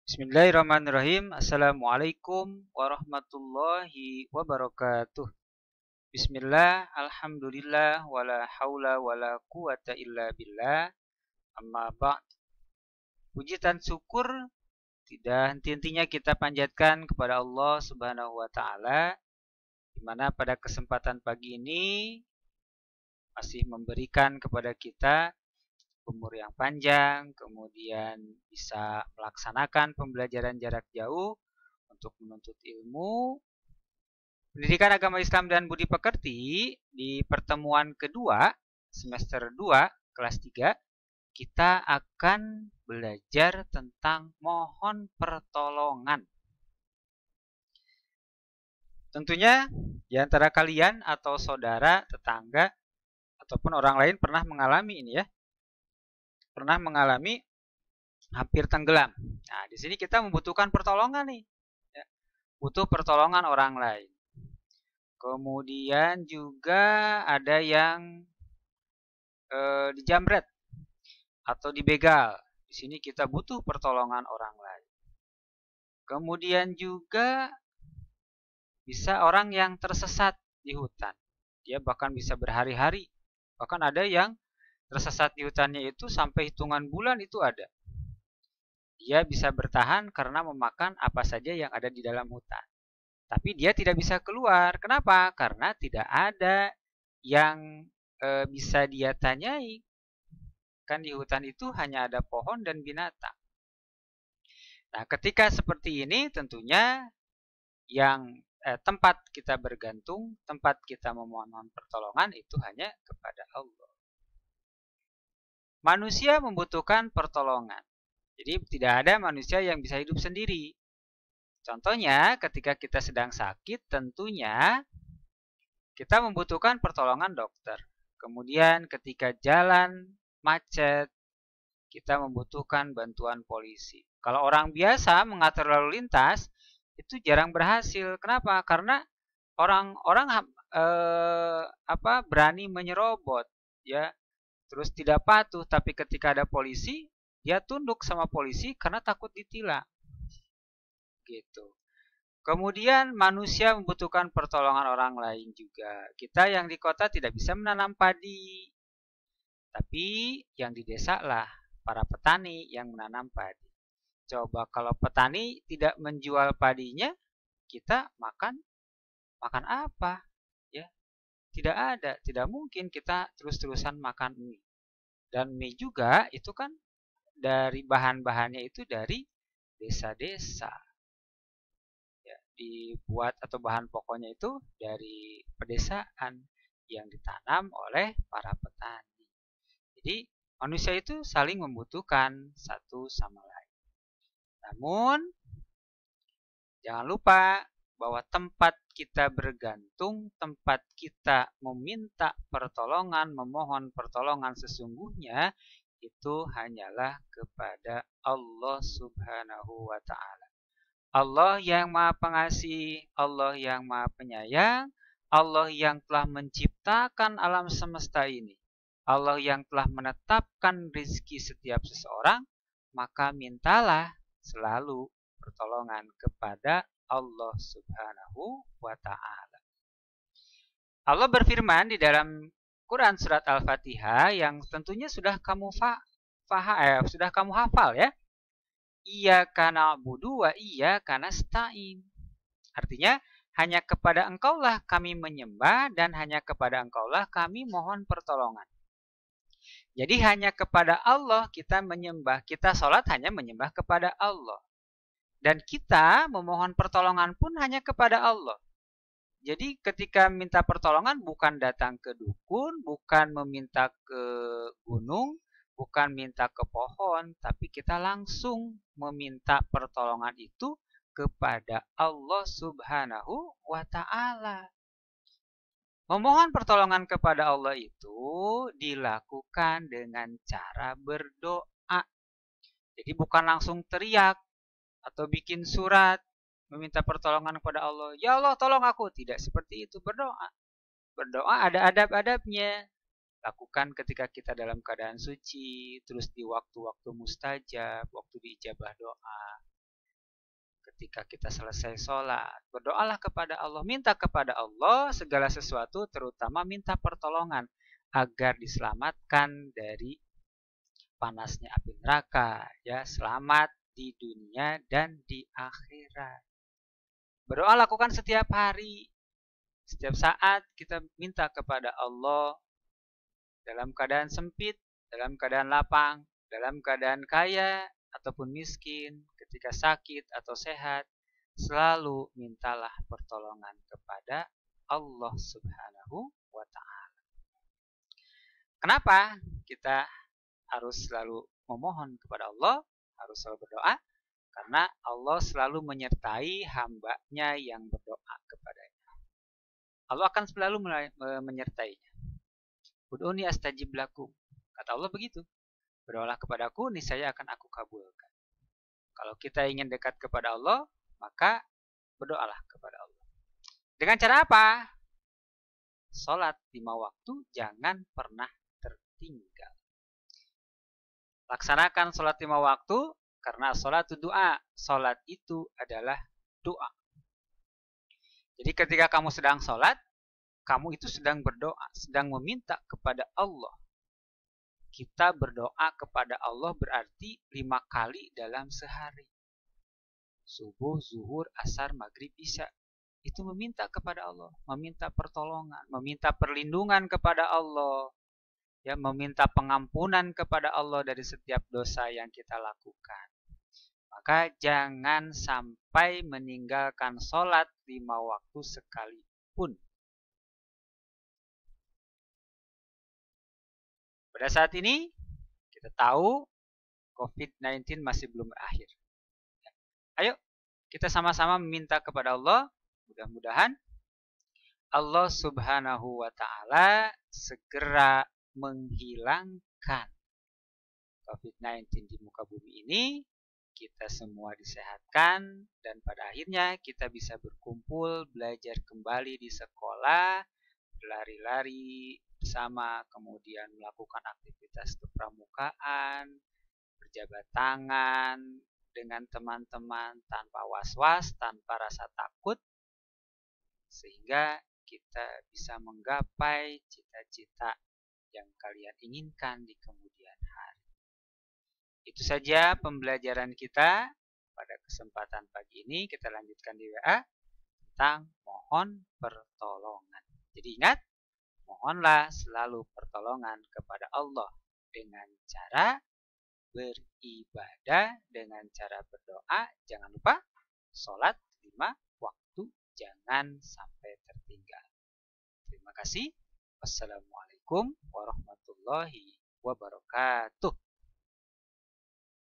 Bismillahirrahmanirrahim. Assalamualaikum warahmatullahi wabarakatuh. Bismillah, alhamdulillah, wala haula wala quwata illa billah. Amma ba'd. Puji dan syukur tidak henti-hentinya kita panjatkan kepada Allah Subhanahu wa taala, di mana pada kesempatan pagi ini masih memberikan kepada kita umur yang panjang, kemudian bisa melaksanakan pembelajaran jarak jauh untuk menuntut ilmu. Pendidikan Agama Islam dan Budi Pekerti di pertemuan kedua semester 2 kelas 3 kita akan belajar tentang mohon pertolongan. Tentunya di antara kalian atau saudara, tetangga ataupun orang lain pernah mengalami ini ya. Pernah mengalami hampir tenggelam. Nah, di sini kita membutuhkan pertolongan nih. Ya, butuh pertolongan orang lain. Kemudian juga ada yang dijamret atau dibegal. Di sini kita butuh pertolongan orang lain. Kemudian juga bisa orang yang tersesat di hutan. Dia bahkan bisa berhari-hari. Bahkan ada yang tersesat di hutannya itu sampai hitungan bulan itu ada. Dia bisa bertahan karena memakan apa saja yang ada di dalam hutan. Tapi dia tidak bisa keluar. Kenapa? Karena tidak ada yang bisa dia tanyai. Kan di hutan itu hanya ada pohon dan binatang. Nah, ketika seperti ini tentunya yang tempat kita bergantung, tempat kita memohon pertolongan itu hanya kepada Allah. Manusia membutuhkan pertolongan. Jadi tidak ada manusia yang bisa hidup sendiri. Contohnya ketika kita sedang sakit tentunya kita membutuhkan pertolongan dokter. Kemudian ketika jalan macet kita membutuhkan bantuan polisi. Kalau orang biasa mengatur lalu lintas itu jarang berhasil. Kenapa? Karena orang-orang berani menyerobot ya. Terus tidak patuh, tapi ketika ada polisi, dia tunduk sama polisi karena takut ditilang. Gitu. Kemudian manusia membutuhkan pertolongan orang lain juga. Kita yang di kota tidak bisa menanam padi. Tapi yang di desa lah para petani yang menanam padi. Coba kalau petani tidak menjual padinya, kita makan apa? Ya, tidak ada, tidak mungkin kita terus-terusan makan mie. Dan mie juga itu kan dari bahan-bahannya itu dari desa-desa. Ya, dibuat atau bahan pokoknya itu dari pedesaan yang ditanam oleh para petani. Jadi manusia itu saling membutuhkan satu sama lain. Namun jangan lupa bahwa tempat kita bergantung, tempat kita meminta pertolongan, memohon pertolongan sesungguhnya itu hanyalah kepada Allah Subhanahu wa taala. Allah yang Maha Pengasih, Allah yang Maha Penyayang, Allah yang telah menciptakan alam semesta ini. Allah yang telah menetapkan rezeki setiap seseorang, maka mintalah selalu pertolongan kepada Allah Subhanahu wa taala. Allah berfirman di dalam Quran surat Al-Fatihah yang tentunya sudah kamu hafal ya. Iyyaka na'budu wa iyyaka nasta'in. Artinya hanya kepada Engkaulah kami menyembah dan hanya kepada Engkaulah kami mohon pertolongan. Jadi hanya kepada Allah kita menyembah, kita sholat hanya menyembah kepada Allah. Dan kita memohon pertolongan pun hanya kepada Allah. Jadi ketika minta pertolongan bukan datang ke dukun, bukan meminta ke gunung, bukan minta ke pohon, tapi kita langsung meminta pertolongan itu kepada Allah Subhanahu wa taala. Memohon pertolongan kepada Allah itu dilakukan dengan cara berdoa. Jadi bukan langsung teriak atau bikin surat meminta pertolongan kepada Allah. Ya Allah, tolong aku. Tidak seperti itu berdoa. Berdoa ada adab-adabnya. Lakukan ketika kita dalam keadaan suci, terus di waktu-waktu mustajab, waktu diijabah doa. ketika kita selesai sholat, berdoalah kepada Allah, minta kepada Allah segala sesuatu, terutama minta pertolongan agar diselamatkan dari panasnya api neraka, ya, selamat di dunia dan di akhirat. Berdoa lakukan setiap hari, setiap saat kita minta kepada Allah dalam keadaan sempit, dalam keadaan lapang, dalam keadaan kaya ataupun miskin, ketika sakit atau sehat, selalu mintalah pertolongan kepada Allah Subhanahu wa Ta'ala. Kenapa kita harus selalu memohon kepada Allah, harus selalu berdoa? Karena Allah selalu menyertai hamba-Nya yang berdoa kepadanya. Allah akan selalu menyertainya. Ud'uni astajib lakum. Kata Allah begitu. Berdoalah kepadaku, niscaya akan aku kabulkan. Kalau kita ingin dekat kepada Allah, maka berdoalah kepada Allah. Dengan cara apa? Salat 5 waktu jangan pernah tertinggal. Laksanakan salat 5 waktu karena salat itu doa. Salat itu adalah doa. Jadi ketika kamu sedang salat, kamu itu sedang berdoa, sedang meminta kepada Allah. Kita berdoa kepada Allah berarti 5 kali dalam sehari. Subuh, zuhur, asar, maghrib, isya. Itu meminta kepada Allah, meminta pertolongan, meminta perlindungan kepada Allah, ya, meminta pengampunan kepada Allah dari setiap dosa yang kita lakukan. Maka jangan sampai meninggalkan sholat 5 waktu sekalipun. Pada saat ini, kita tahu COVID-19 masih belum berakhir. Ayo, kita sama-sama meminta kepada Allah, mudah-mudahan Allah Subhanahu wa Ta'ala segera menghilangkan COVID-19 di muka bumi ini, kita semua disehatkan, dan pada akhirnya kita bisa berkumpul, belajar kembali di sekolah, berlari-lari bersama, kemudian melakukan aktivitas kepramukaan, berjabat tangan dengan teman-teman tanpa was-was, tanpa rasa takut, sehingga kita bisa menggapai cita-cita yang kalian inginkan di kemudian hari. Itu saja pembelajaran kita pada kesempatan pagi ini. Kita lanjutkan di WA tentang mohon pertolongan. Jadi ingat, mohonlah selalu pertolongan kepada Allah dengan cara beribadah, dengan cara berdoa. Jangan lupa sholat 5 waktu, jangan sampai tertinggal. Terima kasih. Wassalamualaikum warahmatullahi wabarakatuh.